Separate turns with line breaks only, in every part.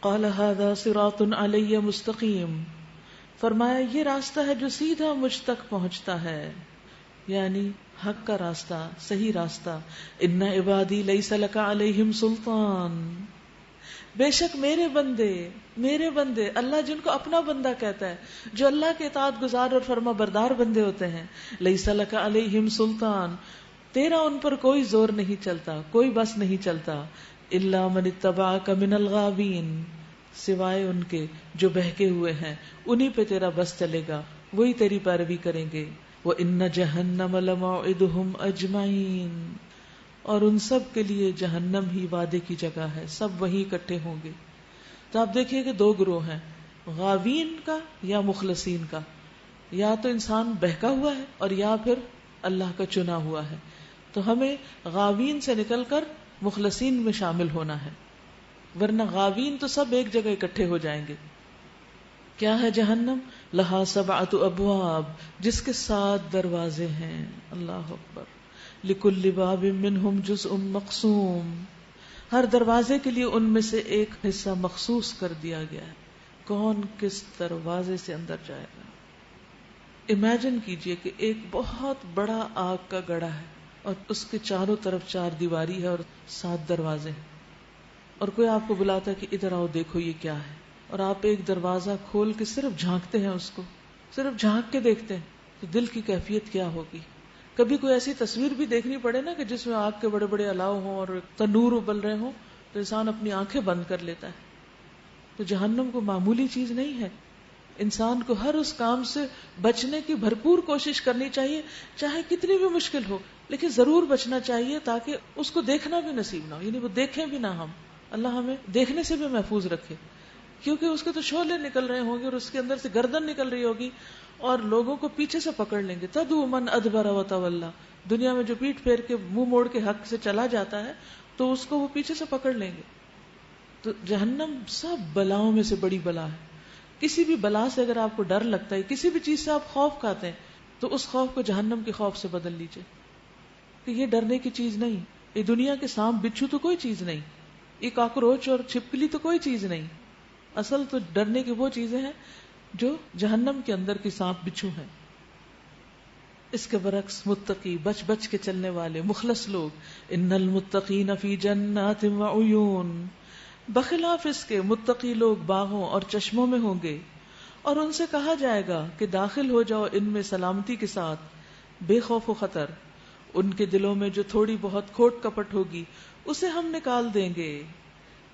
قال هذا صراط علی مستقیم، فرمایا یہ راستہ ہے جو سیدھا مجھ تک پہنچتا ہے، یعنی حق کا راستہ، صحیح راستہ. ان عبادی لیس لک علیہم سلطان، بے شک میرے بندے اللہ جن کو اپنا بندہ کہتا ہے، جو اللہ کے اطاعت گزار اور فرما بردار بندے ہوتے ہیں. لیس لک علیہم سلطان، تیرا ان پر کوئی زور نہیں چلتا، کوئی بس نہیں چلتا. الا من اتبعک من الغاوین، سوائے ان کے جو بہکے ہوئے ہیں، انہی پہ تیرا بس چلے گا، وہی تیری پیروی کریں گے. وَإِنَّ جَهَنَّمَ لَمَوْعِدُهُمْ أَجْمَعِينَ، اور ان سب کے لیے جہنم ہی وعدے کی جگہ ہے، سب وہیں اکٹھے ہوں گے. تو آپ دیکھیے کہ دو گروہ ہیں، غاوین کا یا مخلصین کا. یا تو انسان بہکا ہوا ہے اور یا پھر اللہ کا چنا ہوا ہے. تو ہمیں غاوین سے نکل کر مخلصین میں شامل ہونا ہے، ورنہ غاوین تو سب ایک جگہ اکٹھے ہو جائیں گے. کیا ہے جہنم؟ لہا سبعۃ ابواب، جس کے 7 دروازے ہیں. اللہ اکبر. لکل باب منہم جزء مقسوم، ہر دروازے کے لیے ان میں سے ایک حصہ مخصوص کر دیا گیا ہے. کون کس دروازے سے اندر جائے گا؟ امیجن کیجئے کہ ایک بہت بڑا آگ کا گڑھا ہے اور اس کے چاروں طرف 4 دیواری ہے اور 7 دروازے ہیں، اور کوئی آپ کو بلاتا ہے کہ ادھر آؤ دیکھو یہ کیا ہے، اور آپ ایک دروازہ کھول کے صرف جھانکتے ہیں، اس کو صرف جھانک کے دیکھتے ہیں، تو دل کی کیفیت کیا ہوگی؟ کبھی کوئی ایسی تصویر بھی دیکھنی پڑے نا کہ جس میں آگ کے بڑے بڑے الاؤ ہوں اور تنور ابل رہے ہوں، تو انسان اپنی آنکھیں بند کر لیتا ہے. تو جہنم کو معمولی چیز نہیں ہے. انسان کو ہر اس کام سے بچنے کی بھرپور کوشش کرنی چاہیے، چاہے کتنی بھی مشکل ہو، لیکن ضرور بچنا چاہیے تاکہ اس کو دیکھنا بھی نصیب نہ ہو، یعنی وہ دیکھیں بھی نہ. ہم اللہ ہمیں دیکھنے سے بھی محفوظ رکھے، کیونکہ اس کے تو شعلے نکل رہے ہوں گے اور اس کے اندر سے گردن نکل رہی ہوگی اور لوگوں کو پیچھے سے پکڑ لیں گے. تدعو من ادبر وتولی، دنیا میں جو پیٹ پھیر کے منہ موڑ کے حق سے چلا جاتا ہے تو اس کو وہ پیچھے سے پکڑ لیں گے. تو جہنم سب بلاؤں میں سے بڑی بلا ہے. کسی بھی بلا سے اگر آپ کو ڈر لگتا ہے، کسی بھی چیز سے آپ خوف کھاتے ہیں، تو اس خوف کو جہنم کے خوف سے بدل لیجئے کہ یہ ڈرنے کی چیز نہیں. یہ دنیا کے سانپ بچھو تو کوئی چیز نہیں، یہ کاکروچ اور چھپکلی تو کوئی چیز نہیں. اصل تو ڈرنے کی وہ چیزیں ہیں جو جہنم کے اندر کی سانپ بچھو ہیں. اس کے برعکس متقی، بچ بچ کے چلنے والے مخلص لوگ، ان المتقین فی جنات وعیون، بخلاف اس کے متقی لوگ باغوں اور چشموں میں ہوں گے، اور ان سے کہا جائے گا کہ داخل ہو جاؤ ان میں سلامتی کے ساتھ، بے خوف و خطر. ان کے دلوں میں جو تھوڑی بہت کھوٹ کپٹ ہوگی اسے ہم نکال دیں گے،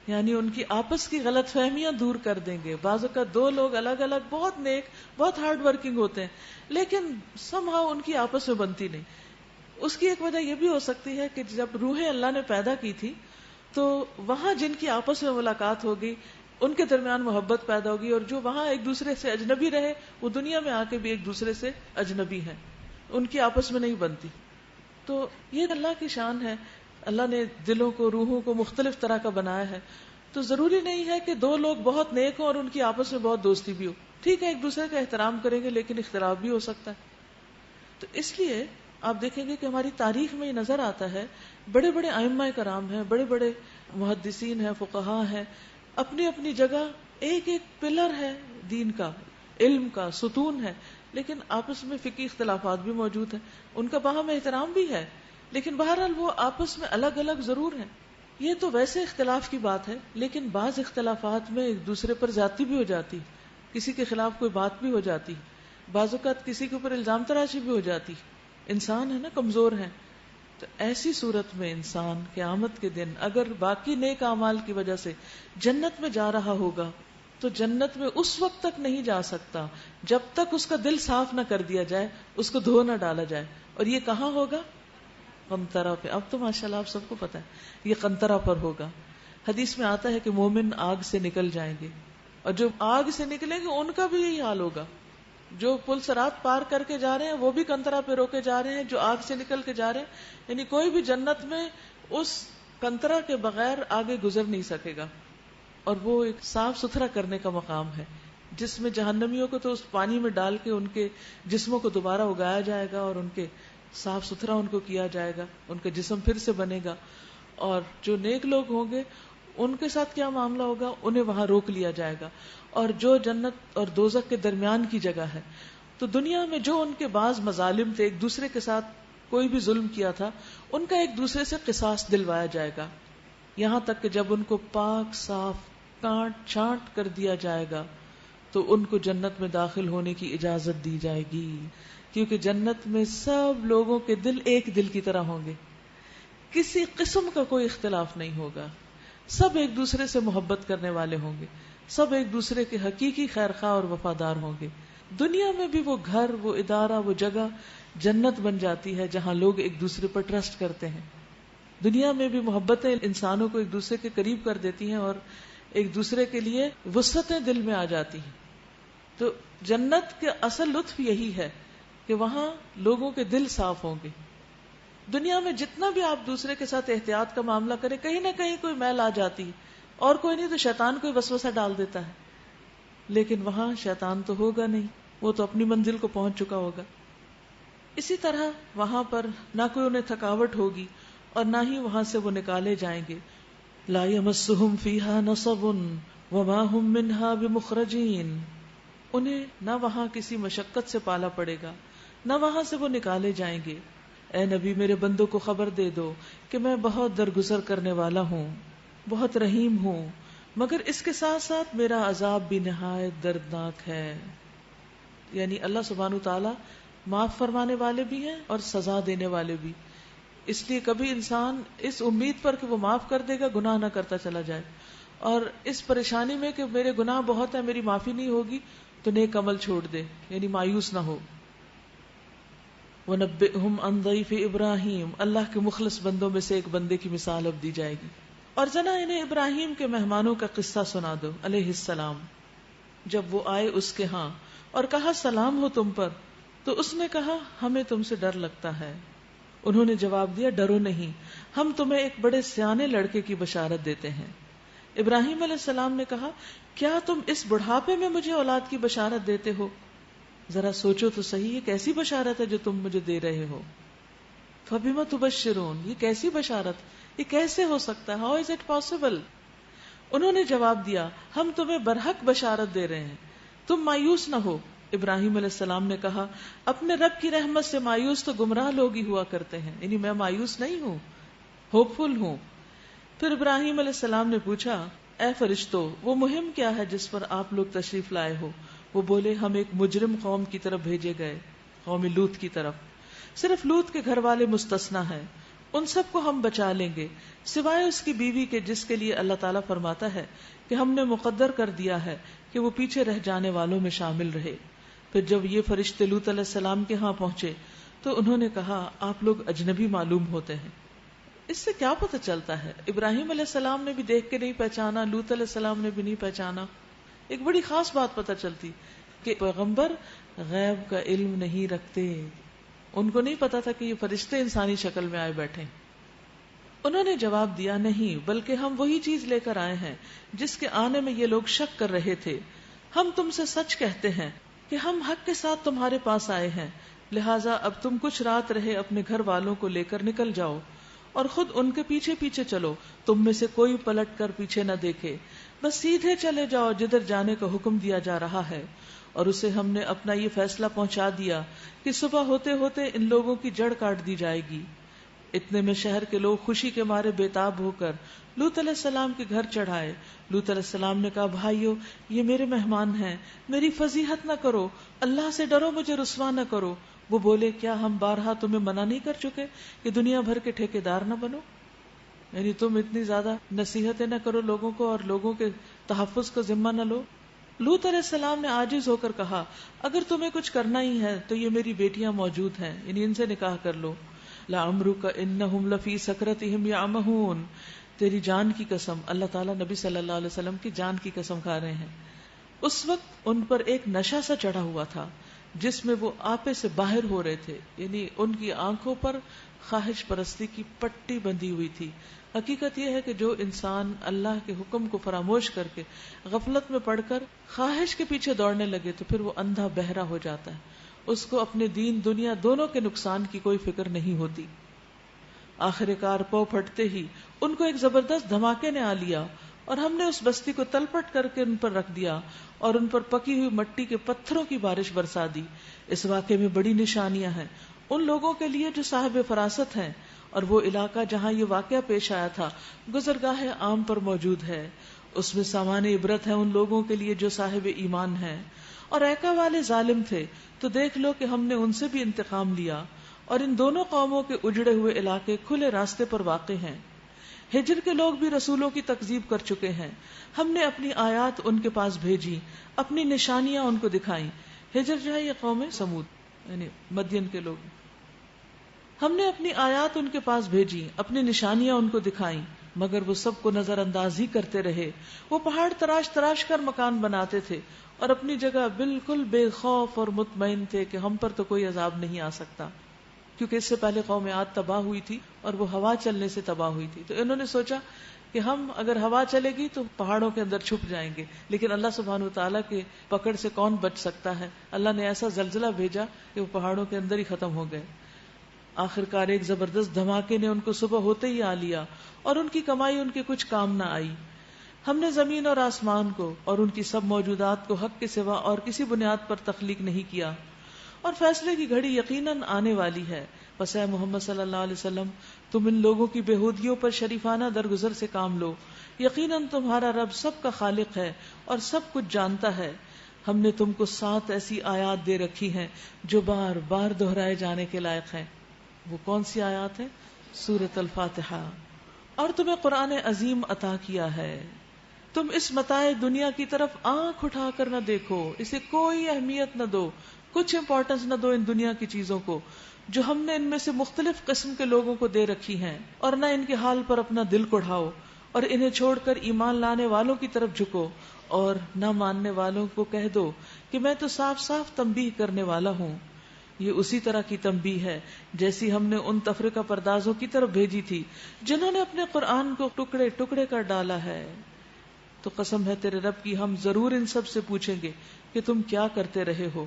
یعنی ان کی آپس کی غلط فہمیاں دور کر دیں گے. بعض اوقات 2 لوگ الگ الگ بہت نیک، بہت ہارڈ ورکنگ ہوتے ہیں، لیکن somehow ان کی آپس میں بنتی نہیں. اس کی ایک وجہ یہ بھی ہو سکتی ہے کہ جب روحیں اللہ نے پیدا کی تھی تو وہاں جن کی آپس میں ملاقات ہوگی ان کے درمیان محبت پیدا ہوگی، اور جو وہاں ایک دوسرے سے اجنبی رہے وہ دنیا میں آ کے بھی ایک دوسرے سے اجنبی ہیں، ان کی آپس میں نہیں بنتی. تو یہ اللہ کی شان ہے. اللہ نے دلوں کو، روحوں کو مختلف طرح کا بنایا ہے. تو ضروری نہیں ہے کہ 2 لوگ بہت نیک ہوں اور ان کی آپس میں بہت دوستی بھی ہو. ٹھیک ہے ایک دوسرے کا احترام کریں گے لیکن اختلاف بھی ہو سکتا ہے. تو اس لیے آپ دیکھیں گے کہ ہماری تاریخ میں یہ نظر آتا ہے، بڑے بڑے ائمہ کرام ہیں، بڑے بڑے محدثین ہیں، فقہاء ہیں، اپنی اپنی جگہ ایک ایک پلر ہے دین کا، علم کا ستون ہے، لیکن آپس میں فقہی اختلافات بھی موجود ہیں، ان کا باہم احترام بھی ہے، لیکن بہرحال وہ آپس میں الگ الگ ضرور ہیں. یہ تو ویسے اختلاف کی بات ہے، لیکن بعض اختلافات میں ایک دوسرے پر زیادتی بھی ہو جاتی، کسی کے خلاف کوئی بات بھی ہو جاتی، بعض اوقات کسی کے اوپر الزام تراشی بھی ہو جاتی. انسان ہے نا، کمزور ہے. تو ایسی صورت میں انسان قیامت کے دن اگر باقی نیک اعمال کی وجہ سے جنت میں جا رہا ہوگا تو جنت میں اس وقت تک نہیں جا سکتا جب تک اس کا دل صاف نہ کر دیا جائے، اس کو دھو نہ ڈالا جائے. اور یہ کہاں ہوگا؟ قنطرہ پہ. اب تو ماشاءاللہ آپ سب کو پتا ہے یہ قنطرہ پر ہوگا. حدیث میں آتا ہے کہ مومن آگ سے نکل جائیں گے، اور جو آگ سے نکلیں گے ان کا بھی یہی حال ہوگا. جو پل صراط پار کر کے جا رہے ہیں وہ بھی قنطرہ پہ روکے جا رہے ہیں، جو آگ سے نکل کے جا رہے ہیں، یعنی کوئی بھی جنت میں اس قنطرہ کے بغیر آگے گزر نہیں سکے گا. اور وہ ایک صاف ستھرا کرنے کا مقام ہے جس میں جہنمیوں کو تو اس پانی میں ڈال کے ان کے جسموں کو دوبارہ اگایا جائے گا اور ان کے صاف ستھرا ان کو کیا جائے گا، ان کا جسم پھر سے بنے گا. اور جو نیک لوگ ہوں گے ان کے ساتھ کیا معاملہ ہوگا؟ انہیں وہاں روک لیا جائے گا. اور جو جنت اور دوزخ کے درمیان کی جگہ ہے، تو دنیا میں جو ان کے بعض مظالم تھے، ایک دوسرے کے ساتھ کوئی بھی ظلم کیا تھا، ان کا ایک دوسرے سے قصاص دلوایا جائے گا، یہاں تک کہ جب ان کو پاک صاف کاٹ چھانٹ کر دیا جائے گا تو ان کو جنت میں داخل ہونے کی اجازت دی جائے گی. کیونکہ جنت میں سب لوگوں کے دل ایک دل کی طرح ہوں گے، کسی قسم کا کوئی اختلاف نہیں ہوگا، سب ایک دوسرے سے محبت کرنے والے ہوں گے، سب ایک دوسرے کے حقیقی خیرخواہ اور وفادار ہوں گے. دنیا میں بھی وہ گھر، وہ ادارہ، وہ جگہ جنت بن جاتی ہے جہاں لوگ ایک دوسرے پر ٹرسٹ کرتے ہیں. دنیا میں بھی محبتیں انسانوں کو ایک دوسرے کے قریب کر دیتی ہیں اور ایک دوسرے کے لیے وسعتیں دل میں آ جاتی ہیں. تو جنت کے اصل لطف یہی ہے کہ وہاں لوگوں کے دل صاف ہوں گے. دنیا میں جتنا بھی آپ دوسرے کے ساتھ احتیاط کا معاملہ کریں، کہیں نہ کہیں کوئی میل آ جاتی ہے، اور کوئی نہیں تو شیطان کوئی وسوسہ ڈال دیتا ہے. لیکن وہاں شیطان تو ہوگا نہیں، وہ تو اپنی منزل کو پہنچ چکا ہوگا. اسی طرح وہاں پر نہ کوئی انہیں تھکاوٹ ہوگی اور نہ ہی وہاں سے وہ نکالے جائیں گے. لا یمسہم فیہا نصب وما ہم منہا بمخرجین. انہیں نہ وہاں کسی مشقت سے پالا پڑے گا، نہ وہاں سے وہ نکالے جائیں گے. اے نبی میرے بندوں کو خبر دے دو کہ میں بہت درگزر کرنے والا ہوں، بہت رحیم ہوں، مگر اس کے ساتھ ساتھ میرا عذاب بھی نہایت دردناک ہے. یعنی اللہ سبحانہ تعالی معاف فرمانے والے بھی ہیں اور سزا دینے والے بھی. اس لیے کبھی انسان اس امید پر کہ وہ معاف کر دے گا گناہ نہ کرتا چلا جائے، اور اس پریشانی میں کہ میرے گناہ بہت ہے، میری معافی نہیں ہوگی، تو نیک عمل چھوڑ دے، یعنی مایوس نہ ہو. وَنَبِّئْهُمْ عَنْ ضَيْفِ إِبْرَاهِيمَ. اللہ کے مخلص بندوں میں سے ایک بندے کی مثال اب دی جائے گی. اور ذرا انہیں ابراہیم کے مہمانوں کا قصہ سنا دو علیہ السلام. جب وہ آئے اس کے ہاں اور کہا سلام ہو تم پر، تو اس نے کہا ہمیں تم سے ڈر لگتا ہے. انہوں نے جواب دیا ڈرو نہیں، ہم تمہیں ایک بڑے سیانے لڑکے کی بشارت دیتے ہیں. ابراہیم علیہ السلام نے کہا کیا تم اس بڑھاپے میں مجھے اولاد کی بشارت دیتے ہو؟ ذرا سوچو تو صحیح، یہ کیسی بشارت ہے جو تم مجھے دے رہے ہو؟ فَبِمَ تُبَشِّرُونَ. یہ کیسی بشارت، یہ کیسے ہو سکتا ہے؟ How is it possible؟ انہوں نے جواب دیا ہم تمہیں برحق بشارت دے رہے ہیں، تم مایوس نہ ہو. ابراہیم علیہ السلام نے کہا اپنے رب کی رحمت سے مایوس تو گمراہ لوگ ہی ہوا کرتے ہیں، یعنی میں مایوس نہیں ہوں، ہوپ فل ہوں. پھر ابراہیم علیہ السلام نے پوچھا اے فرشتو وہ مہم کیا ہے جس پر آپ لوگ تشریف لائے ہو؟ وہ بولے ہم ایک مجرم قوم کی طرف بھیجے گئے، قوم لوط کی طرف. صرف لوط کے گھر والے مستثنا ہیں، ان سب کو ہم بچا لیں گے سوائے اس کی بیوی کے، جس کے لیے اللہ تعالیٰ فرماتا ہے کہ ہم نے مقدر کر دیا ہے کہ وہ پیچھے رہ جانے والوں میں شامل رہے. پھر جب یہ فرشتے لوط علیہ السلام کے ہاں پہنچے تو انہوں نے کہا آپ لوگ اجنبی معلوم ہوتے ہیں. اس سے کیا پتہ چلتا ہے؟ ابراہیم علیہ السلام نے بھی دیکھ کے نہیں پہچانا، لوط علیہ السلام نے بھی نہیں پہچانا. ایک بڑی خاص بات پتہ چلتی کہ پیغمبر غیب کا علم نہیں رکھتے. ان کو نہیں پتا تھا کہ یہ فرشتے انسانی شکل میں آئے بیٹھے. انہوں نے جواب دیا نہیں، بلکہ ہم وہی چیز لے کر آئے ہیں جس کے آنے میں یہ لوگ شک کر رہے تھے. ہم تم سے سچ کہتے ہیں کہ ہم حق کے ساتھ تمہارے پاس آئے ہیں، لہٰذا اب تم کچھ رات رہے اپنے گھر والوں کو لے کر نکل جاؤ اور خود ان کے پیچھے پیچھے چلو، تم میں سے کوئی پلٹ کر پیچھے نہ دیکھے، بس سیدھے چلے جاؤ جدھر جانے کا حکم دیا جا رہا ہے. اور اسے ہم نے اپنا یہ فیصلہ پہنچا دیا کہ صبح ہوتے ہوتے ان لوگوں کی جڑ کاٹ دی جائے گی. اتنے میں شہر کے لوگ خوشی کے مارے بےتاب ہو کر لوط علیہ السلام کے گھر چڑھائے. لوط علیہ السلام نے کہا بھائیو یہ میرے مہمان ہیں، میری فضیحت نہ کرو، اللہ سے ڈرو، مجھے رسوا نہ کرو. وہ بولے کیا ہم بارہا تمہیں منع نہیں کر چکے کہ دنیا بھر کے ٹھیکیدار نہ بنو؟ یعنی تم اتنی زیادہ نصیحتیں نہ کرو لوگوں کو اور لوگوں کے تحفظ کا ذمہ نہ لو. لوط علیہ السلام نے عاجز ہو کر کہا اگر تمہیں کچھ کرنا ہی ہے تو یہ میری بیٹیاں موجود ہیں، یعنی ان سے نکاح کر لو. لعمرک انہم لفی سکرتہم یعمہون. تیری جان کی قسم، اللہ تعالیٰ نبی صلی اللہ علیہ وسلم کی جان کی قسم کھا رہے ہیں. اس وقت ان پر ایک نشہ سا چڑھا ہوا تھا جس میں وہ آپے سے باہر ہو رہے تھے، یعنی ان کی آنکھوں پر خواہش پرستی کی پٹی بندھی ہوئی تھی. حقیقت یہ ہے کہ جو انسان اللہ کے حکم کو فراموش کر کے غفلت میں پڑ کر خواہش کے پیچھے دوڑنے لگے تو پھر وہ اندھا بہرا ہو جاتا ہے، اس کو اپنے دین دنیا دونوں کے نقصان کی کوئی فکر نہیں ہوتی. آخر کار پو پھٹتے ہی ان کو ایک زبردست دھماکے نے آ لیا اور ہم نے اس بستی کو تلپٹ کر کے ان پر رکھ دیا اور ان پر پکی ہوئی مٹی کے پتھروں کی بارش برسا دی. اس واقعے میں بڑی نشانیاں ہیں ان لوگوں کے لیے جو صاحب فراست ہیں، اور وہ علاقہ جہاں یہ واقعہ پیش آیا تھا گزرگاہ عام پر موجود ہے. اس میں سامان عبرت ہے ان لوگوں کے لیے جو صاحب ایمان ہیں. اور ایکا والے ظالم تھے تو دیکھ لو کہ ہم نے ان سے بھی انتقام لیا، اور ان دونوں قوموں کے اجڑے ہوئے علاقے کھلے راستے پر واقع ہیں. ہجر کے لوگ بھی رسولوں کی تکذیب کر چکے ہیں. ہم نے اپنی آیات ان کے پاس بھیجی، اپنی نشانیاں ان کو دکھائیں. ہجر جو ہے یہ قوم سمود یعنی مدین کے لوگ. ہم نے اپنی آیات ان کے پاس بھیجی، اپنی نشانیاں ان کو دکھائیں، مگر وہ سب کو نظر انداز ہی کرتے رہے. وہ پہاڑ تراش تراش کر مکان بناتے تھے اور اپنی جگہ بالکل بے خوف اور مطمئن تھے کہ ہم پر تو کوئی عذاب نہیں آ سکتا، کیونکہ اس سے پہلے قوم عاد تباہ ہوئی تھی اور وہ ہوا چلنے سے تباہ ہوئی تھی. تو انہوں نے سوچا کہ ہم اگر ہوا چلے گی تو پہاڑوں کے اندر چھپ جائیں گے، لیکن اللہ سبحانہ وتعالیٰ کے پکڑ سے کون بچ سکتا ہے. اللہ نے ایسا زلزلہ بھیجا کہ وہ پہاڑوں کے اندر ہی ختم ہو گئے. آخرکار ایک زبردست دھماکے نے ان کو صبح ہوتے ہی آ لیا اور ان کی کمائی ان کے کچھ کام نہ آئی. ہم نے زمین اور آسمان کو اور ان کی سب موجودات کو حق کے سوا اور کسی بنیاد پر تخلیق نہیں کیا، اور فیصلے کی گھڑی یقیناً آنے والی ہے. بس اے محمد صلی اللہ علیہ وسلم، تم ان لوگوں کی بےہودگیوں پر شریفانہ درگزر سے کام لو. یقیناً تمہارا رب سب کا خالق ہے اور سب کچھ جانتا ہے. ہم نے تم کو 7 ایسی آیات دے رکھی ہیں جو بار بار دہرائے جانے کے لائق ہیں. وہ کون سی آیات ہیں؟ سورۃ الفاتحہ. اور تمہیں قرآن عظیم عطا کیا ہے. تم اس متاع دنیا کی طرف آنکھ اٹھا کر نہ دیکھو، اسے کوئی اہمیت نہ دو، کچھ امپورٹنس نہ دو ان دنیا کی چیزوں کو جو ہم نے ان میں سے مختلف قسم کے لوگوں کو دے رکھی ہیں، اور نہ ان کے حال پر اپنا دل کڑھاؤ، اور انہیں چھوڑ کر ایمان لانے والوں کی طرف جھکو، اور نہ ماننے والوں کو کہہ دو کہ میں تو صاف صاف تنبیہ کرنے والا ہوں. یہ اسی طرح کی تنبیہ ہے جیسی ہم نے ان تفرقہ پردازوں کی طرف بھیجی تھی جنہوں نے اپنے قرآن کو ٹکڑے ٹکڑے کر ڈالا ہے. تو قسم ہے تیرے رب کی، ہم ضرور ان سب سے پوچھیں گے کہ تم کیا کرتے رہے ہو.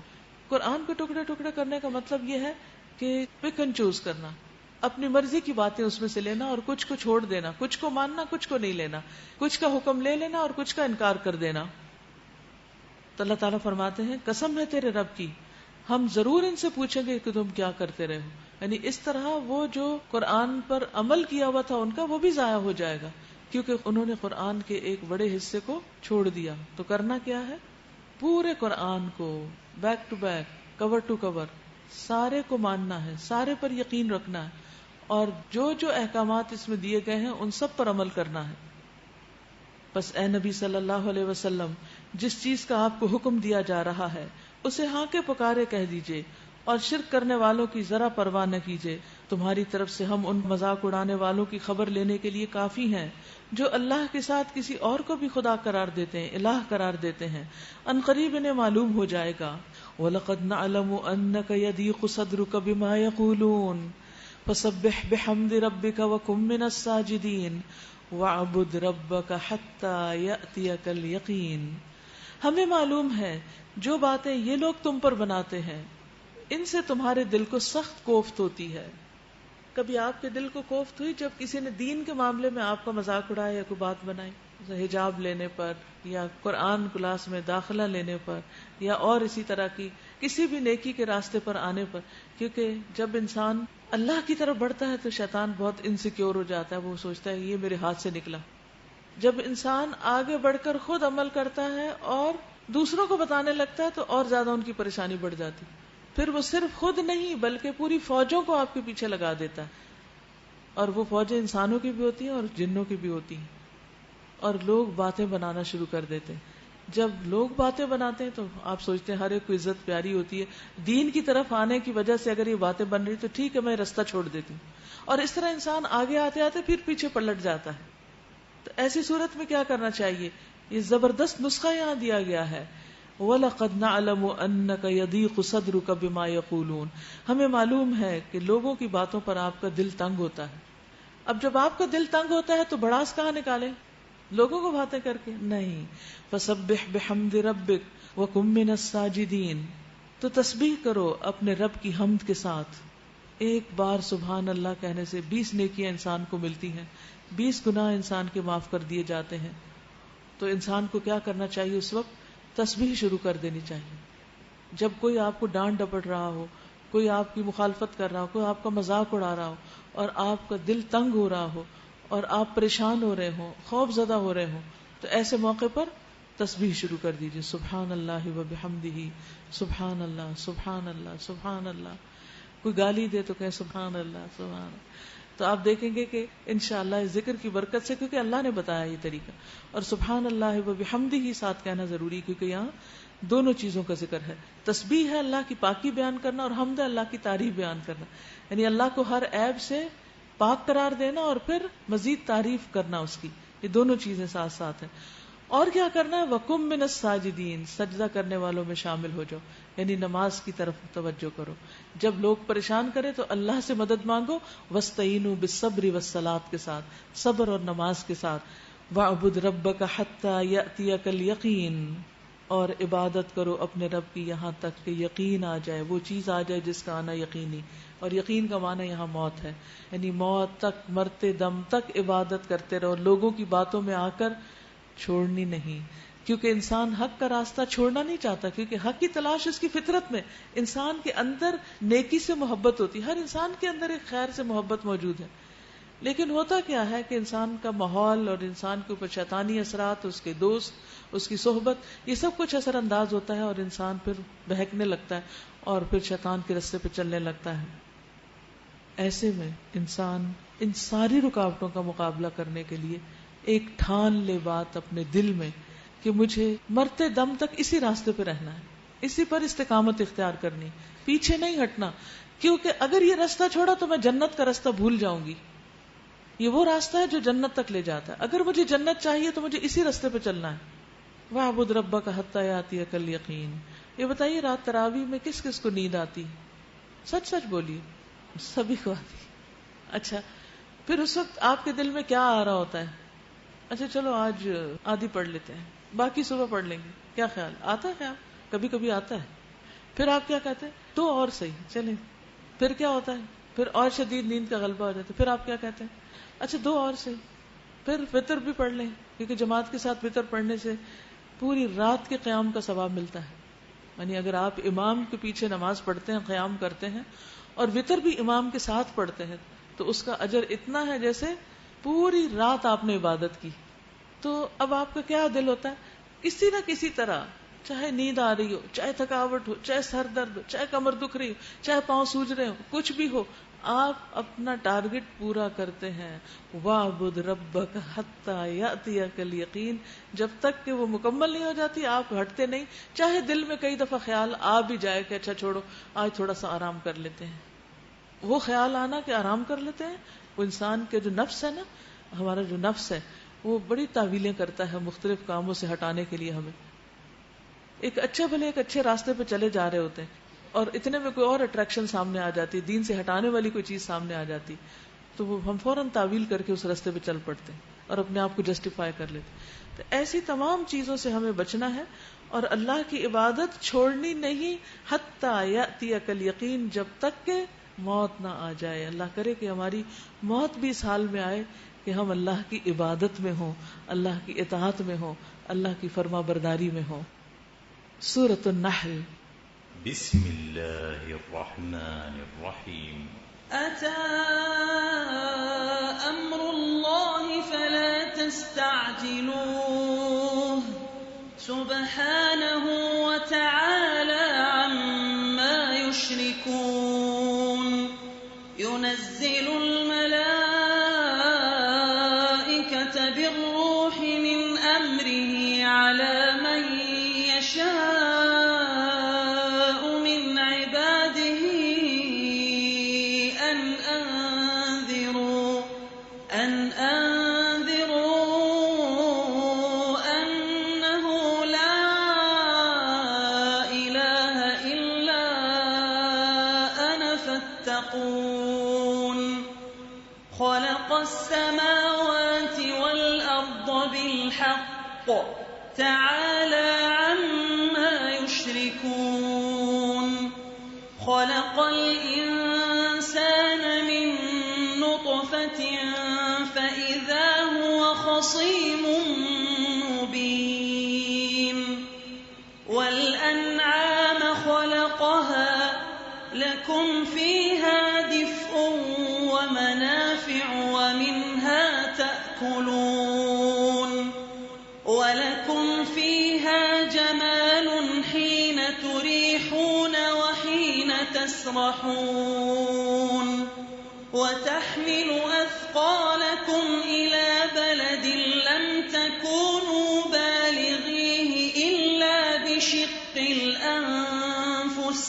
قرآن کو ٹکڑے ٹکڑے کرنے کا مطلب یہ ہے کہ پک اینڈ چوز کرنا، اپنی مرضی کی باتیں اس میں سے لینا اور کچھ کو چھوڑ دینا، کچھ کو ماننا کچھ کو نہیں لینا، کچھ کا حکم لے لینا اور کچھ کا انکار کر دینا. تو اللہ تعالیٰ فرماتے ہیں قسم ہے تیرے رب کی، ہم ضرور ان سے پوچھیں گے کہ تم کیا کرتے رہے ہو. یعنی اس طرح وہ جو قرآن پر عمل کیا ہوا تھا ان کا وہ بھی ضائع ہو جائے گا، کیونکہ انہوں نے قرآن کے ایک بڑے حصے کو چھوڑ دیا. تو کرنا کیا ہے؟ پورے قرآن کو back to back, cover to cover, سارے کو ماننا ہے، سارے پر یقین رکھنا ہے، اور جو جو احکامات اس میں دیے گئے ہیں ان سب پر عمل کرنا ہے. بس اے نبی صلی اللہ علیہ وسلم، جس چیز کا آپ کو حکم دیا جا رہا ہے اسے ہاں کے پکارے کہہ دیجئے، اور شرک کرنے والوں کی ذرا پرواہ نہ کیجئے. تمہاری طرف سے ہم ان مذاق اڑانے والوں کی خبر لینے کے لیے کافی ہیں جو اللہ کے ساتھ کسی اور کو بھی خدا قرار دیتے ہیں، الہ قرار دیتے ہیں. ان قریب انہیں معلوم ہو جائے گا. وَلَقَدْ نَعْلَمُ أَنَّكَ يَضِيقُ صَدْرُكَ بِمَا يَقُولُونَ فَسَبِّحْ بِحَمْدِ رَبِّكَ وَكُن مِّنَ السَّاجِدِينَ وَاعْبُدْ رَبَّكَ حَتَّى يَأْتِيَكَ الْيَقِينُ. ہمیں معلوم ہے جو باتیں یہ لوگ تم پر بناتے ہیں ان سے تمہارے دل کو سخت کوفت ہوتی ہے. کبھی آپ کے دل کو کوفت ہوئی جب کسی نے دین کے معاملے میں آپ کا مذاق اڑایا یا کوئی بات بنائی، حجاب لینے پر یا قرآن کلاس میں داخلہ لینے پر یا اور اسی طرح کی کسی بھی نیکی کے راستے پر آنے پر؟ کیونکہ جب انسان اللہ کی طرف بڑھتا ہے تو شیطان بہت انسیکیور ہو جاتا ہے، وہ سوچتا ہے یہ میرے ہاتھ سے نکلا. جب انسان آگے بڑھ کر خود عمل کرتا ہے اور دوسروں کو بتانے لگتا ہے تو اور زیادہ ان کی پریشانی بڑھ جاتی. پھر وہ صرف خود نہیں بلکہ پوری فوجوں کو آپ کے پیچھے لگا دیتا ہے، اور وہ فوجیں انسانوں کی بھی ہوتی ہیں اور جنوں کی بھی ہوتی ہیں، اور لوگ باتیں بنانا شروع کر دیتے ہیں. جب لوگ باتیں بناتے ہیں تو آپ سوچتے ہیں ہر ایک کو عزت پیاری ہوتی ہے، دین کی طرف آنے کی وجہ سے اگر یہ باتیں بن رہی تو ٹھیک ہے میں راستہ چھوڑ دیتی ہوں، اور اس طرح انسان آگے آتے آتے پھر پیچھے پلٹ جاتا ہے. تو ایسی صورت میں کیا کرنا چاہیے؟ یہ زبردست نسخہ یہاں دیا گیا ہے. وَلَقَدْ نَعْلَمُ أَنَّكَ يَضِيقُ صَدْرُكَ بِمَا يَقُولُونَ. ہمیں معلوم ہے کہ لوگوں کی باتوں پر آپ کا دل تنگ ہوتا ہے. اب جب آپ کا دل تنگ ہوتا ہے تو بڑاس کہاں نکالیں؟ لوگوں کو باتیں کر کے نہیں. فَسَبِّحْ بِحَمْدِ رَبِّكَ وَكُن مِّنَ السَّاجِدِينَ. تو تسبیح کرو اپنے رب کی حمد کے ساتھ. ایک بار سبحان اللہ کہنے سے 20 نیکیاں انسان کو ملتی ہیں، 20 گناہ انسان کے معاف کر دیے جاتے ہیں، تو انسان کو کیا کرنا چاہیے اس وقت؟ تسبیح شروع کر دینی چاہیے. جب کوئی آپ کو ڈانٹ ڈپٹ رہا ہو، کوئی آپ کی مخالفت کر رہا ہو، کوئی آپ کا مذاق اڑا رہا ہو اور آپ کا دل تنگ ہو رہا ہو اور آپ پریشان ہو رہے ہوں، خوف زدہ ہو رہے ہوں، تو ایسے موقع پر تسبیح شروع کر دیجیے. سبحان اللہ و بحمدہ، سبحان اللہ، سبحان اللہ، سبحان اللہ. کوئی گالی دے تو کہیں سبحان اللہ، سبحان اللہ. تو آپ دیکھیں گے کہ انشاءاللہ اس ذکر کی برکت سے، کیونکہ اللہ نے بتایا یہ طریقہ، اور سبحان اللہ و بحمدہ ہی ساتھ کہنا ضروری، کیونکہ یہاں دونوں چیزوں کا ذکر ہے. تسبیح ہے اللہ کی پاکی بیان کرنا، اور حمد ہے اللہ کی تعریف بیان کرنا، یعنی اللہ کو ہر عیب سے پاک قرار دینا اور پھر مزید تعریف کرنا اس کی. یہ دونوں چیزیں ساتھ ساتھ ہیں. اور کیا کرنا ہے؟ وَقُم مِّنَ السَّاجِدِينَ، سجدہ کرنے والوں میں شامل ہو جاؤ، یعنی نماز کی طرف توجہ کرو. جب لوگ پریشان کرے تو اللہ سے مدد مانگو. وَاسْتَعِينُوا بِالصَّبْرِ وَالصَّلَاةِ کے ساتھ، صبر اور نماز کے ساتھ. وَاعْبُدْ رَبَّكَ حَتَّى يَأْتِيَكَ الْيَقِينُ، اور عبادت کرو اپنے رب کی یہاں تک کہ یقین آ جائے، وہ چیز آ جائے جس کا آنا یقینی. اور یقین کا معنی یہاں موت ہے، یعنی موت تک، مرتے دم تک عبادت کرتے رہو، لوگوں کی باتوں میں آ کر چھوڑنی نہیں. کیونکہ انسان حق کا راستہ چھوڑنا نہیں چاہتا، کیونکہ حق کی تلاش اس کی فطرت میں، انسان کے اندر نیکی سے محبت ہوتی ہے، ہر انسان کے اندر ایک خیر سے محبت موجود ہے. لیکن ہوتا کیا ہے کہ انسان کا ماحول اور انسان کے اوپر شیطانی اثرات، اس کے دوست، اس کی صحبت، یہ سب کچھ اثر انداز ہوتا ہے اور انسان پھر بہکنے لگتا ہے اور پھر شیطان کے راستے پہ چلنے لگتا ہے. ایسے میں انسان ان ساری رکاوٹوں کا مقابلہ کرنے کے لیے ایک ٹھان لے بات اپنے دل میں کہ مجھے مرتے دم تک اسی راستے پہ رہنا ہے، اسی پر استقامت اختیار کرنی، پیچھے نہیں ہٹنا. کیونکہ اگر یہ راستہ چھوڑا تو میں جنت کا راستہ بھول جاؤں گی. یہ وہ راستہ ہے جو جنت تک لے جاتا ہے. اگر مجھے جنت چاہیے تو مجھے اسی راستے پہ چلنا ہے. وَاعْبُدْ رَبَّكَ حَتَّى يَأْتِيَكَ الْيَقِينُ. یہ بتائیے رات تراویح میں کس کس کو نیند آتی؟ سچ سچ بولیے. سبھی کو آتی. اچھا، پھر اس وقت آپ کے دل میں کیا آ رہا ہوتا ہے؟ اچھا چلو آج آدھی پڑھ لیتے ہیں، باقی صبح پڑھ لیں گے. کیا خیال آتا ہے؟ خیال کبھی کبھی آتا ہے. پھر آپ کیا کہتے ہیں؟ تو اور صحیح چلیں. پھر کیا ہوتا ہے؟ پھر اور شدید نیند کا غلبہ ہو جاتا ہے. پھر آپ کیا کہتے ہیں؟ اچھا دو اور صحیح. پھر وتر بھی پڑھ لیں، کیونکہ جماعت کے ساتھ وتر پڑھنے سے پوری رات کے قیام کا ثواب ملتا ہے. یعنی اگر آپ امام کے پیچھے نماز پڑھتے ہیں، قیام کرتے ہیں اور وتر بھی امام کے ساتھ پڑھتے ہیں، تو اس کا اجر اتنا ہے جیسے پوری رات آپ نے عبادت کی. تو اب آپ کا کیا دل ہوتا ہے؟ کسی نہ کسی طرح، چاہے نیند آ رہی ہو، چاہے تھکاوٹ ہو، چاہے سر درد ہو، چاہے کمر دکھ رہی ہو، چاہے پاؤں سوج رہے ہو، کچھ بھی ہو، آپ اپنا ٹارگٹ پورا کرتے ہیں. وَاعْبُدْ رَبَّكَ حَتَّى يَأْتِيَكَ الْيَقِينُ. جب تک کہ وہ مکمل نہیں ہو جاتی آپ ہٹتے نہیں، چاہے دل میں کئی دفعہ خیال آ بھی جائے کہ اچھا چھوڑو آج تھوڑا سا آرام کر لیتے ہیں. وہ خیال آنا کہ آرام کر لیتے ہیں، وہ انسان کے جو نفس ہے نا، ہمارا جو نفس ہے وہ بڑی تعویلیں کرتا ہے مختلف کاموں سے ہٹانے کے لیے ہمیں. ایک اچھے بھلے ایک اچھے راستے پہ چلے جا رہے ہوتے ہیں اور اتنے میں کوئی اور اٹریکشن سامنے آ جاتی، دین سے ہٹانے والی کوئی چیز سامنے آ جاتی، تو وہ ہم فوراً تعویل کر کے اس راستے پہ چل پڑتے ہیں اور اپنے آپ کو جسٹیفائی کر لیتے. تو ایسی تمام چیزوں سے ہمیں بچنا ہے اور اللہ کی عبادت چھوڑنی نہیں، حتیٰ یأتیک الیقین، جب تک کہ موت نہ آ جائے. اللہ کرے کہ ہماری موت بھی اس حال میں آئے کہ ہم اللہ کی عبادت میں ہوں، اللہ کی اطاعت میں ہوں، اللہ کی فرما برداری میں ہوں. سورۃ النحل.
بسم اللہ الرحمن الرحیم.
أتى أمر الله فلا تستعجلوه سبحانه وتعالى عما يشركون. ينزل الملائكة بالروح من أمره على من يشاء من عباده أن أنذروا أنه لا إله إلا أنا فاتقون. خلق السماوات والأرض بالحق تعالى عما يشركون. خلق الإنسان من نطفة فإذا هو خصيم مبين. لكم فيها دفء ومنافع ومنها تأكلون ولكم فيها جمال حين تريحون وحين تسرحون وتحمل أثقالكم إلى بلد لم تكونوا بالغيه إلا بشق الأنفس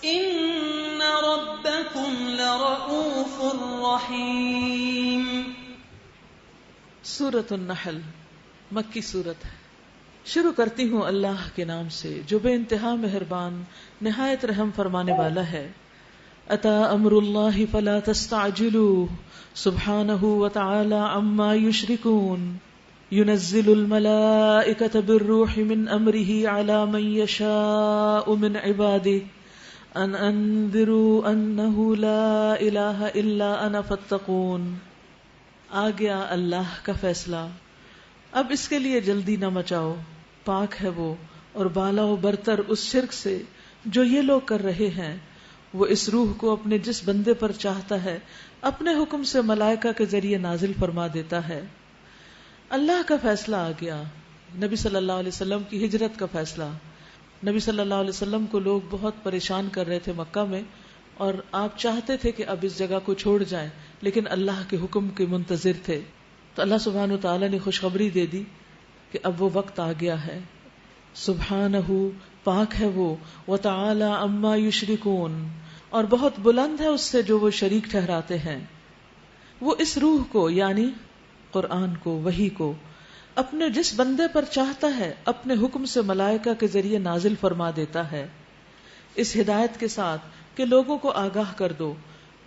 إن ربكم لرؤوف رحيم.
سورۃ النحل مکی سورت ہے. شروع کرتی ہوں اللہ کے نام سے جو بے انتہا مہربان نہایت رحم فرمانے والا ہے. اتا امر اللہ فلا تستعجلوه سبحانہ وتعالی عما یشرکون ينزل الملائکۃ بالروح من امرہ علی من یشاء من عباده ان انذروا انہ لا الہ الا انا فاتقون. آ گیا اللہ کا فیصلہ، اب اس کے لیے جلدی نہ مچاؤ، پاک ہے وہ اور بالا و برتر اس شرک سے جو یہ لوگ کر رہے ہیں. وہ اس روح کو اپنے جس بندے پر چاہتا ہے اپنے حکم سے ملائکہ کے ذریعے نازل فرما دیتا ہے. اللہ کا فیصلہ آ گیا، نبی صلی اللہ علیہ وسلم کی ہجرت کا فیصلہ. نبی صلی اللہ علیہ وسلم کو لوگ بہت پریشان کر رہے تھے مکہ میں، اور آپ چاہتے تھے کہ اب اس جگہ کو چھوڑ جائیں، لیکن اللہ کے حکم کے منتظر تھے. تو اللہ سبحانہ وتعالی نے خوشخبری دے دی کہ اب وہ وقت آ گیا ہے. سبحانہ پاک ہے وہ، وتعالی عما یشرکون اور بہت بلند ہے اس سے جو وہ شریک ٹھہراتے ہیں. وہ اس روح کو یعنی قرآن کو، وحی کو اپنے جس بندے پر چاہتا ہے اپنے حکم سے ملائکہ کے ذریعے نازل فرما دیتا ہے، اس ہدایت کے ساتھ کہ لوگوں کو آگاہ کر دو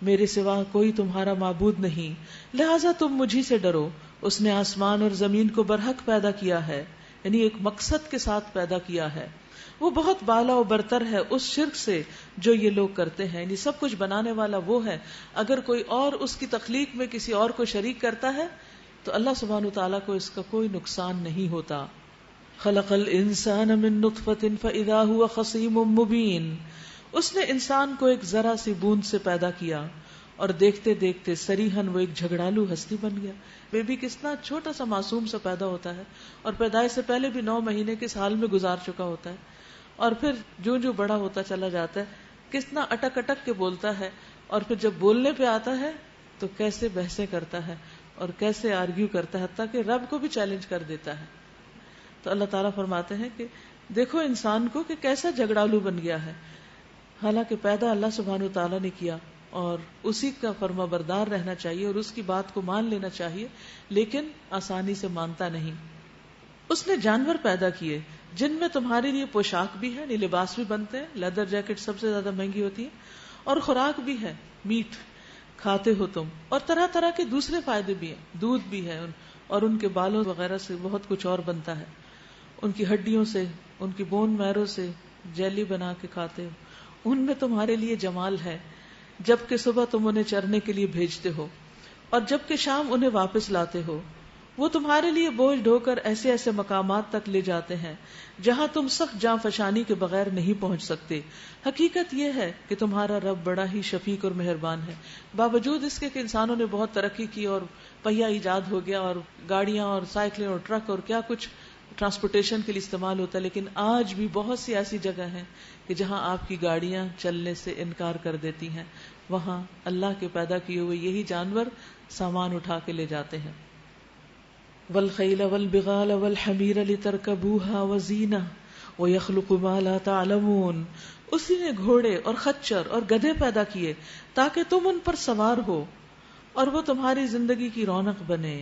میرے سوا کوئی تمہارا معبود نہیں، لہٰذا تم مجھی سے ڈرو. اس نے آسمان اور زمین کو برحق پیدا کیا ہے، یعنی ایک مقصد کے ساتھ پیدا کیا ہے. وہ بہت بالا و برتر ہے اس شرک سے جو یہ لوگ کرتے ہیں، یعنی سب کچھ بنانے والا وہ ہے. اگر کوئی اور اس کی تخلیق میں کسی اور کو شریک کرتا ہے تو اللہ سبحانہ وتعالیٰ کو اس کا کوئی نقصان نہیں ہوتا. خلق الانسان من نطفۃ فاذا هو خصیم مبین. اس نے انسان کو ایک ذرا سی بوند سے پیدا کیا اور دیکھتے دیکھتے سریحن وہ ایک جھگڑالو ہستی بن گیا. بیبی کتنا چھوٹا سا معصوم سا پیدا ہوتا ہے اور پیدائش سے پہلے بھی 9 مہینے کس حال میں گزار چکا ہوتا ہے، اور پھر جو بڑا ہوتا چلا جاتا ہے کتنا اٹک اٹک کے بولتا ہے، اور پھر جب بولنے پہ آتا ہے تو کیسے بحثیں کرتا ہے اور کیسے آرگیو کرتا ہے، حتیٰ کہ رب کو بھی چیلنج کر دیتا ہے. تو اللہ تعالیٰ فرماتے ہیں کہ دیکھو انسان کو کہ کیسا جھگڑالو بن گیا ہے، حالانکہ پیدا اللہ سبحانہ وتعالیٰ نے کیا اور اسی کا فرما بردار رہنا چاہیے اور اس کی بات کو مان لینا چاہیے، لیکن آسانی سے مانتا نہیں. اس نے جانور پیدا کیے جن میں تمہارے لیے پوشاک بھی ہے، لباس بھی بنتے ہیں، لیدر جیکٹ سب سے زیادہ مہنگی ہوتی ہے، اور خوراک بھی ہے، میٹ کھاتے ہو تم، اور طرح طرح کے دوسرے فائدے بھی ہیں، دودھ بھی ہے، اور ان کے بالوں وغیرہ سے بہت کچھ اور بنتا ہے. ان کی ہڈیوں سے، ان کی بون میرو سے جیلی بنا کے کھاتے ہو. ان میں تمہارے لیے جمال ہے، جبکہ صبح تم انہیں چرنے کے لیے بھیجتے ہو اور جبکہ شام انہیں واپس لاتے ہو. وہ تمہارے لیے بوجھ ڈھو کر ایسے ایسے مقامات تک لے جاتے ہیں جہاں تم سخت جاں فشانی کے بغیر نہیں پہنچ سکتے. حقیقت یہ ہے کہ تمہارا رب بڑا ہی شفیق اور مہربان ہے. باوجود اس کے کہ انسانوں نے بہت ترقی کی اور پہیا ایجاد ہو گیا اور گاڑیاں اور سائیکلیں اور ٹرک اور کیا کچھ ٹرانسپورٹیشن کے لیے استعمال ہوتا ہے، لیکن آج بھی بہت سی ایسی جگہ ہیں کہ جہاں آپ کی گاڑیاں چلنے سے انکار کر دیتی ہیں، وہاں اللہ کے پیدا کیے ہوئے یہی جانور سامان اٹھا کے لے جاتے ہیں. والخیل والبغال والحمیر لترکبوها وزینہ ویخلق ما لا تعلمون. اسی نے گھوڑے اور خچر اور گدھے پیدا کیے تاکہ تم ان پر سوار ہو اور وہ تمہاری زندگی کی رونق بنے،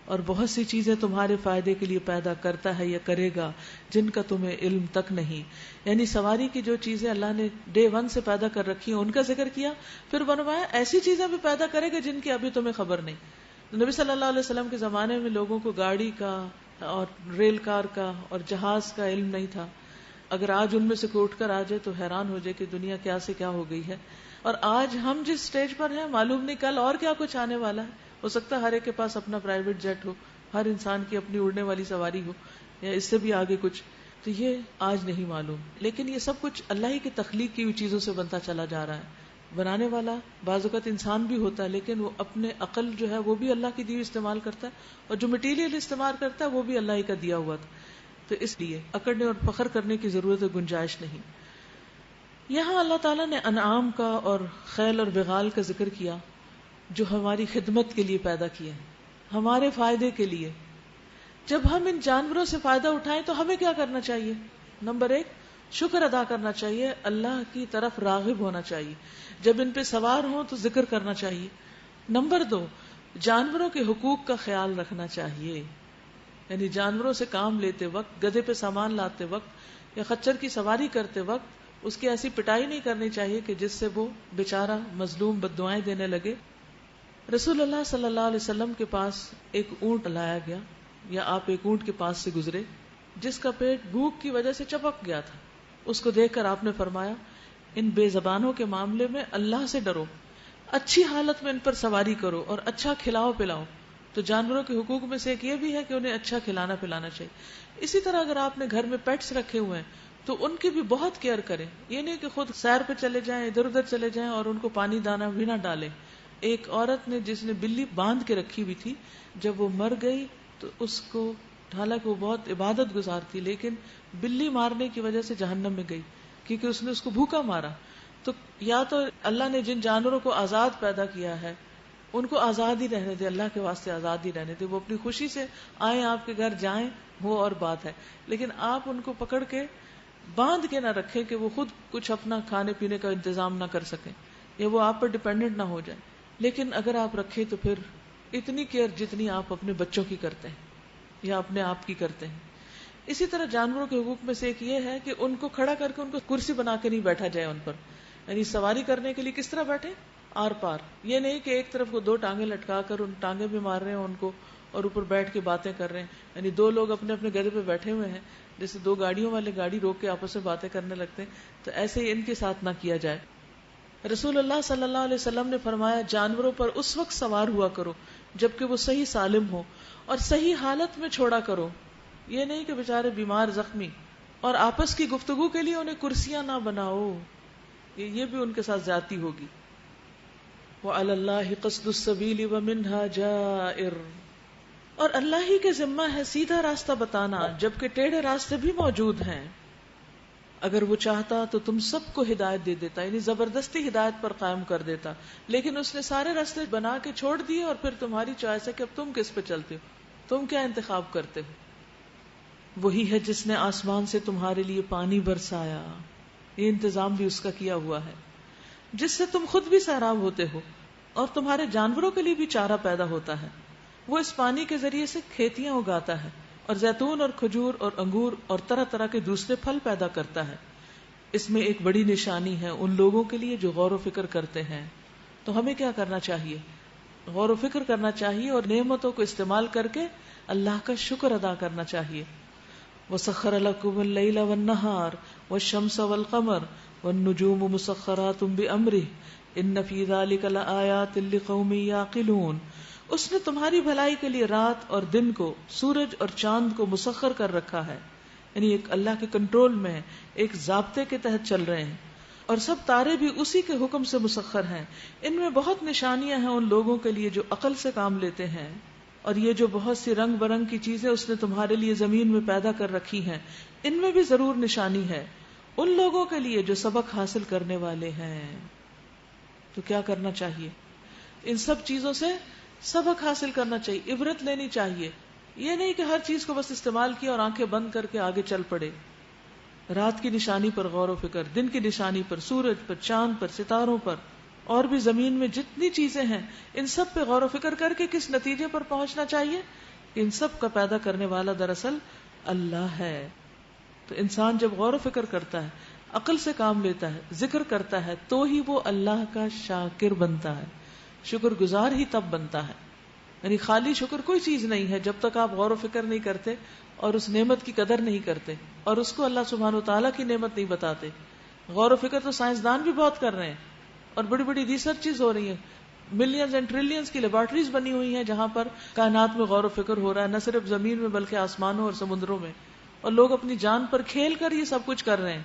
اور بہت سی چیزیں تمہارے فائدے کے لیے پیدا کرتا ہے یا کرے گا جن کا تمہیں علم تک نہیں. یعنی سواری کی جو چیزیں اللہ نے ڈے 1 سے پیدا کر رکھی ہیں ان کا ذکر کیا، پھر بنوایا ایسی چیزیں بھی پیدا کرے گا جن کی ابھی تمہیں خبر نہیں. نبی صلی اللہ علیہ وسلم کے زمانے میں لوگوں کو گاڑی کا اور ریل کار کا اور جہاز کا علم نہیں تھا. اگر آج ان میں سے کوئی اٹھ کر آ جائے تو حیران ہو جائے کہ دنیا کیا سے کیا ہو گئی ہے. اور آج ہم جس سٹیج پر ہیں معلوم نہیں کل اور کیا کچھ آنے والا ہے. ہو سکتا ہے ہر ایک کے پاس اپنا پرائیویٹ جیٹ ہو، ہر انسان کی اپنی اڑنے والی سواری ہو، یا اس سے بھی آگے کچھ. تو یہ آج نہیں معلوم، لیکن یہ سب کچھ اللہ ہی کی تخلیق کی ہوئی چیزوں سے بنتا چلا جا رہا ہے. بنانے والا بعض اوقات انسان بھی ہوتا ہے، لیکن وہ اپنے عقل جو ہے وہ بھی اللہ کی دی ہوئی استعمال کرتا ہے، اور جو مٹیریل استعمال کرتا ہے وہ بھی اللہ ہی کا دیا ہوا تھا. تو اس لیے اکڑنے اور فخر کرنے کی ضرورت و گنجائش نہیں. یہاں اللہ تعالیٰ نے انعام کا اور خیل اور بغال کا ذکر کیا جو ہماری خدمت کے لیے پیدا کیے ہیں، ہمارے فائدے کے لیے. جب ہم ان جانوروں سے فائدہ اٹھائیں تو ہمیں کیا کرنا چاہیے؟ نمبر 1 شکر ادا کرنا چاہیے، اللہ کی طرف راغب ہونا چاہیے. جب ان پہ سوار ہوں تو ذکر کرنا چاہیے. نمبر 2 جانوروں کے حقوق کا خیال رکھنا چاہیے، یعنی جانوروں سے کام لیتے وقت، گدھے پہ سامان لاتے وقت یا خچر کی سواری کرتے وقت اس کی ایسی پٹائی نہیں کرنی چاہیے کہ جس سے وہ بیچارہ مظلوم بد دعائیں دینے لگے. رسول اللہ صلی اللہ علیہ وسلم کے پاس ایک اونٹ لایا گیا، یا آپ ایک اونٹ کے پاس سے گزرے جس کا پیٹ بھوک کی وجہ سے چپک گیا تھا. اس کو دیکھ کر آپ نے فرمایا ان بے زبانوں کے معاملے میں اللہ سے ڈرو، اچھی حالت میں ان پر سواری کرو اور اچھا کھلاؤ پلاؤ. تو جانوروں کے حقوق میں سے ایک یہ بھی ہے کہ انہیں اچھا کھلانا پلانا چاہیے. اسی طرح اگر آپ نے گھر میں پیٹس رکھے ہوئے ہیں تو ان کی بھی بہت کیئر کریں. یہ نہیں کہ خود سیر پہ چلے جائیں، ادھر ادھر چلے جائیں اور ان کو پانی دانا بھی نہ ڈالیں. ایک عورت نے جس نے بلی باندھ کے رکھی ہوئی تھی، جب وہ مر گئی تو اس کو، حالانکہ وہ بہت عبادت گزار تھی، لیکن بلی مارنے کی وجہ سے جہنم میں گئی کیونکہ اس نے اس کو بھوکا مارا. تو یا تو اللہ نے جن جانوروں کو آزاد پیدا کیا ہے ان کو آزاد ہی رہنے دے، اللہ کے واسطے آزاد ہی رہنے دے. وہ اپنی خوشی سے آئیں، آپ کے گھر جائیں، وہ اور بات ہے، لیکن آپ ان کو پکڑ کے باندھ کے نہ رکھیں کہ وہ خود کچھ اپنا کھانے پینے کا انتظام نہ کر سکیں یا وہ آپ پر ڈیپینڈنٹ نہ ہو جائیں. لیکن اگر آپ رکھیں تو پھر اتنی کیئر جتنی آپ اپنے بچوں کی کرتے ہیں یا اپنے آپ کی کرتے ہیں. اسی طرح جانوروں کے حقوق میں سے ایک یہ ہے کہ ان کو کھڑا کر کے ان کو کرسی بنا کے نہیں بیٹھا جائے ان پر. یعنی سواری کرنے کے لیے کس طرح بیٹھے؟ آر پار. یہ نہیں کہ ایک طرف کو 2 ٹانگیں لٹکا کر ان ٹانگیں بھی مار رہے ہیں ان کو اور اوپر بیٹھ کے باتیں کر رہے ہیں. یعنی 2 لوگ اپنے اپنے گدھے پہ بیٹھے ہوئے ہیں، جیسے 2 گاڑیوں والے گاڑی روک کے آپس میں باتیں کرنے لگتے ہیں. تو ایسے ہی ان کے ساتھ نہ کیا جائے. رسول اللہ صلی اللہ علیہ وسلم نے فرمایا جانوروں پر اس وقت سوار ہوا کرو جبکہ وہ صحیح سالم ہو اور صحیح حالت میں چھوڑا کرو. یہ نہیں کہ بیچارے بیمار زخمی، اور آپس کی گفتگو کے لیے انہیں کرسیاں نہ بناؤ، یہ بھی ان کے ساتھ زیادتی ہوگی. وَعَلَى اللَّهِ قَصْدُ السَّبِيلِ وَمِنْهَا جَائِرٌ، اور اللہ ہی کے ذمہ ہے سیدھا راستہ بتانا جبکہ ٹیڑھے راستے بھی موجود ہیں. اگر وہ چاہتا تو تم سب کو ہدایت دے دیتا، یعنی زبردستی ہدایت پر قائم کر دیتا، لیکن اس نے سارے راستے بنا کے چھوڑ دیے اور پھر تمہاری چوائس ہے کہ اب تم کس پہ چلتے ہو، تم کیا انتخاب کرتے ہو. وہی ہے جس نے آسمان سے تمہارے لیے پانی برسایا، یہ انتظام بھی اس کا کیا ہوا ہے، جس سے تم خود بھی سیراب ہوتے ہو اور تمہارے جانوروں کے لیے بھی چارہ پیدا ہوتا ہے. وہ اس پانی کے ذریعے سے کھیتیاں اگاتا ہے اور زیتون اور کھجور اور انگور اور طرح طرح کے دوسرے پھل پیدا کرتا ہے. اس میں ایک بڑی نشانی ہے ان لوگوں کے لیے جو غور و فکر کرتے ہیں. تو ہمیں کیا کرنا چاہیے؟ غور و فکر کرنا چاہیے اور نعمتوں کو استعمال کر کے اللہ کا شکر ادا کرنا چاہیے. وَسَخَّرَ لَكُمُ اللَّيْلَ وَالنَّهَارَ وَالشَّمْسَ وَالْقَمَرَ وَالنُّجُومُ مُسَخَّرَاتٌ بِأَمْرِهِ إِنَّ فِي ذَلِكَ لَآيَاتٍ لِقَوْمٍ يَعْقِلُونَ. اس نے تمہاری بھلائی کے لیے رات اور دن کو، سورج اور چاند کو مسخر کر رکھا ہے، یعنی ایک اللہ کے کنٹرول میں ہے، ایک ضابطے کے تحت چل رہے ہیں. اور سب تارے بھی اسی کے حکم سے مسخر ہیں. ان میں بہت نشانیاں ہیں ان لوگوں کے لیے جو عقل سے کام لیتے ہیں. اور یہ جو بہت سی رنگ برنگ کی چیزیں اس نے تمہارے لیے زمین میں پیدا کر رکھی ہیں، ان میں بھی ضرور نشانی ہے ان لوگوں کے لیے جو سبق حاصل کرنے والے ہیں. تو کیا کرنا چاہیے؟ ان سب چیزوں سے سبق حاصل کرنا چاہیے، عبرت لینی چاہیے. یہ نہیں کہ ہر چیز کو بس استعمال کیا اور آنکھیں بند کر کے آگے چل پڑے. رات کی نشانی پر غور و فکر، دن کی نشانی پر، سورج پر، چاند پر، ستاروں پر، اور بھی زمین میں جتنی چیزیں ہیں ان سب پہ غور و فکر کر کے کس نتیجے پر پہنچنا چاہیے؟ ان سب کا پیدا کرنے والا دراصل اللہ ہے. تو انسان جب غور و فکر کرتا ہے، عقل سے کام لیتا ہے، ذکر کرتا ہے، تو ہی وہ اللہ کا شاکر بنتا ہے، شکر گزار ہی تب بنتا ہے. یعنی خالی شکر کوئی چیز نہیں ہے جب تک آپ غور و فکر نہیں کرتے اور اس نعمت کی قدر نہیں کرتے اور اس کو اللہ سبحانہ وتعالیٰ کی نعمت نہیں بتاتے. غور و فکر تو سائنسدان بھی بہت کر رہے ہیں اور بڑی بڑی ریسرچز ہو رہی ہیں، ملینز اینڈ ٹریلینز کی لیبارٹریز بنی ہوئی ہیں جہاں پر کائنات میں غور و فکر ہو رہا ہے، نہ صرف زمین میں بلکہ آسمانوں اور سمندروں میں. اور لوگ اپنی جان پر کھیل کر یہ سب کچھ کر رہے ہیں،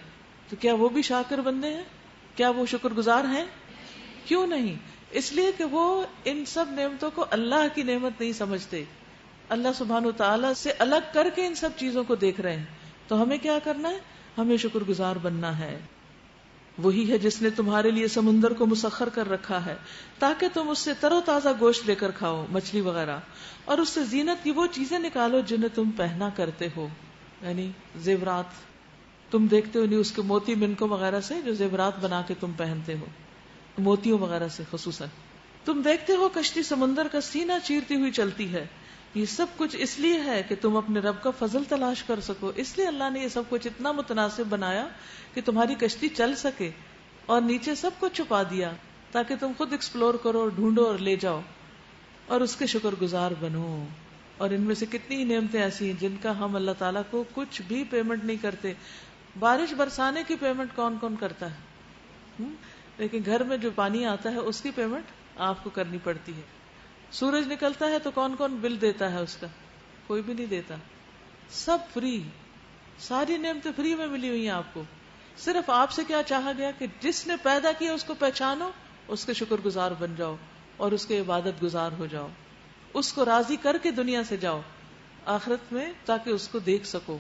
تو کیا وہ بھی شاکر بندے ہیں؟ کیا وہ شکر گزار ہیں؟ کیوں نہیں؟ اس لیے کہ وہ ان سب نعمتوں کو اللہ کی نعمت نہیں سمجھتے، اللہ سبحانہ و تعالیٰ سے الگ کر کے ان سب چیزوں کو دیکھ رہے ہیں۔ تو ہمیں کیا کرنا ہے؟ ہمیں شکر گزار بننا ہے۔ وہی ہے جس نے تمہارے لیے سمندر کو مسخر کر رکھا ہے تاکہ تم اس سے تر و تازہ گوشت لے کر کھاؤ، مچھلی وغیرہ، اور اس سے زینت کی وہ چیزیں نکالو جنہیں تم پہنا کرتے ہو، یعنی زیورات۔ تم دیکھتے ہو نہیں اس کے موتی منکوں وغیرہ سے جو زیورات بنا کے تم پہنتے ہو، موتیوں وغیرہ سے خصوصاً۔ تم دیکھتے ہو کشتی سمندر کا سینہ چیرتی ہوئی چلتی ہے، یہ سب کچھ اس لیے ہے کہ تم اپنے رب کا فضل تلاش کر سکو۔ اس لیے اللہ نے یہ سب کچھ اتنا متناسب بنایا کہ تمہاری کشتی چل سکے، اور نیچے سب کچھ چھپا دیا تاکہ تم خود ایکسپلور کرو، ڈھونڈو اور لے جاؤ، اور اس کے شکر گزار بنو۔ اور ان میں سے کتنی ہی نعمتیں ایسی ہیں جن کا ہم اللہ تعالیٰ کو کچھ بھی پیمنٹ نہیں کرتے۔ بارش برسانے کی پیمنٹ کون کون کرتا ہے؟ لیکن گھر میں جو پانی آتا ہے اس کی پیمنٹ آپ کو کرنی پڑتی ہے۔ سورج نکلتا ہے تو کون کون بل دیتا ہے اس کا؟ کوئی بھی نہیں دیتا، سب فری، ساری نعمتیں فری میں ملی ہوئی ہیں آپ کو۔ صرف آپ سے کیا چاہا گیا کہ جس نے پیدا کیا اس کو پہچانو، اس کے شکر گزار بن جاؤ اور اس کے عبادت گزار ہو جاؤ، اس کو راضی کر کے دنیا سے جاؤ آخرت میں تاکہ اس کو دیکھ سکو۔